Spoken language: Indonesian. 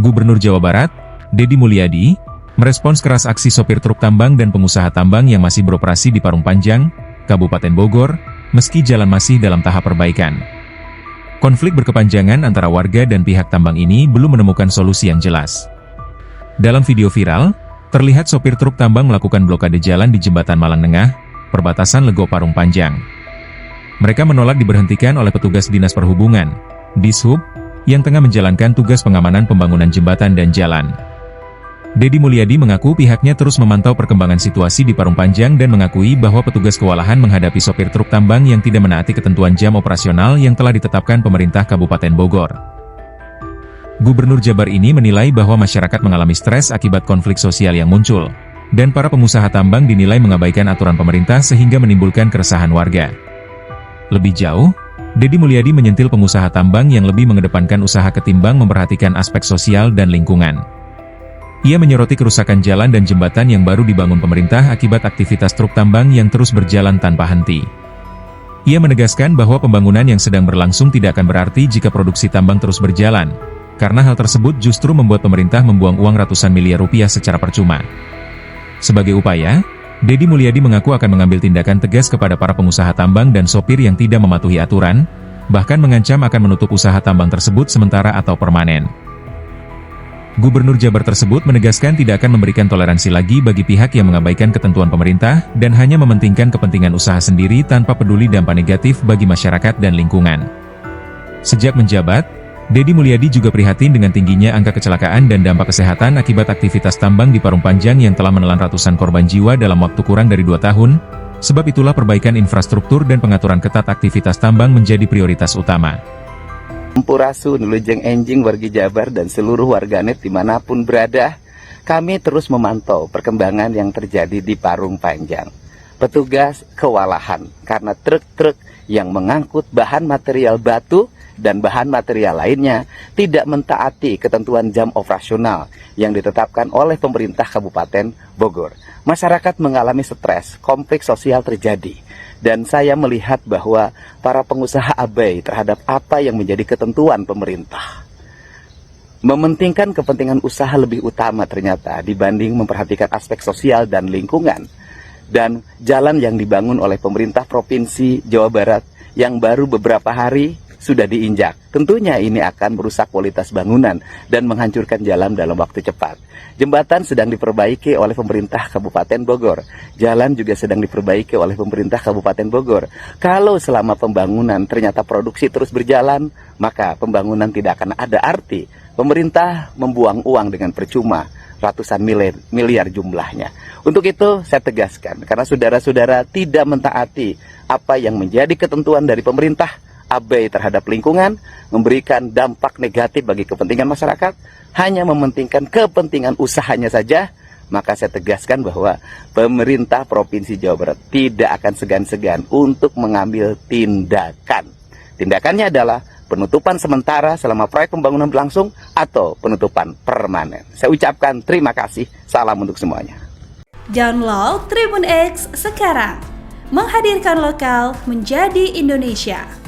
Gubernur Jawa Barat, Deddy Mulyadi, merespons keras aksi sopir truk tambang dan pengusaha tambang yang masih beroperasi di Parung Panjang, Kabupaten Bogor, meski jalan masih dalam tahap perbaikan. Konflik berkepanjangan antara warga dan pihak tambang ini belum menemukan solusi yang jelas. Dalam video viral, terlihat sopir truk tambang melakukan blokade jalan di Jembatan Malang Nengah, perbatasan Lego Parung Panjang. Mereka menolak diberhentikan oleh petugas Dinas Perhubungan, Dishub, yang tengah menjalankan tugas pengamanan pembangunan jembatan dan jalan. Deddy Mulyadi mengaku pihaknya terus memantau perkembangan situasi di Parung Panjang dan mengakui bahwa petugas kewalahan menghadapi sopir truk tambang yang tidak menaati ketentuan jam operasional yang telah ditetapkan pemerintah Kabupaten Bogor. Gubernur Jabar ini menilai bahwa masyarakat mengalami stres akibat konflik sosial yang muncul, dan para pengusaha tambang dinilai mengabaikan aturan pemerintah sehingga menimbulkan keresahan warga. Lebih jauh, Deddy Mulyadi menyentil pengusaha tambang yang lebih mengedepankan usaha ketimbang memperhatikan aspek sosial dan lingkungan. Ia menyoroti kerusakan jalan dan jembatan yang baru dibangun pemerintah akibat aktivitas truk tambang yang terus berjalan tanpa henti. Ia menegaskan bahwa pembangunan yang sedang berlangsung tidak akan berarti jika produksi tambang terus berjalan, karena hal tersebut justru membuat pemerintah membuang uang ratusan miliar rupiah secara percuma. Sebagai upaya, Deddy Mulyadi mengaku akan mengambil tindakan tegas kepada para pengusaha tambang dan sopir yang tidak mematuhi aturan, bahkan mengancam akan menutup usaha tambang tersebut sementara atau permanen. Gubernur Jabar tersebut menegaskan tidak akan memberikan toleransi lagi bagi pihak yang mengabaikan ketentuan pemerintah dan hanya mementingkan kepentingan usaha sendiri tanpa peduli dampak negatif bagi masyarakat dan lingkungan. Sejak menjabat, Deddy Mulyadi juga prihatin dengan tingginya angka kecelakaan dan dampak kesehatan akibat aktivitas tambang di Parung Panjang yang telah menelan ratusan korban jiwa dalam waktu kurang dari 2 tahun, sebab itulah perbaikan infrastruktur dan pengaturan ketat aktivitas tambang menjadi prioritas utama. Sampurasun, Wilujeng Enjing, wargi Jabar dan seluruh warganet dimanapun berada, kami terus memantau perkembangan yang terjadi di Parung Panjang. Petugas kewalahan karena truk-truk yang mengangkut bahan material batu dan bahan material lainnya tidak mentaati ketentuan jam operasional yang ditetapkan oleh pemerintah Kabupaten Bogor. Masyarakat mengalami stres, konflik sosial terjadi, dan saya melihat bahwa para pengusaha abai terhadap apa yang menjadi ketentuan pemerintah. Mementingkan kepentingan usaha lebih utama ternyata dibanding memperhatikan aspek sosial dan lingkungan. Dan jalan yang dibangun oleh pemerintah Provinsi Jawa Barat yang baru beberapa hari sudah diinjak. Tentunya ini akan merusak kualitas bangunan dan menghancurkan jalan dalam waktu cepat. Jembatan sedang diperbaiki oleh pemerintah Kabupaten Bogor. Jalan juga sedang diperbaiki oleh pemerintah Kabupaten Bogor. Kalau selama pembangunan ternyata produksi terus berjalan, maka pembangunan tidak akan ada arti. Pemerintah membuang uang dengan percuma, ratusan miliar jumlahnya. Untuk itu saya tegaskan, karena saudara-saudara tidak mentaati apa yang menjadi ketentuan dari pemerintah, abai terhadap lingkungan, memberikan dampak negatif bagi kepentingan masyarakat, hanya mementingkan kepentingan usahanya saja, maka saya tegaskan bahwa pemerintah Provinsi Jawa Barat tidak akan segan-segan untuk mengambil tindakan. Tindakannya adalah penutupan sementara selama proyek pembangunan berlangsung atau penutupan permanen. Saya ucapkan terima kasih, salam untuk semuanya. Download Tribun X sekarang, menghadirkan lokal menjadi Indonesia.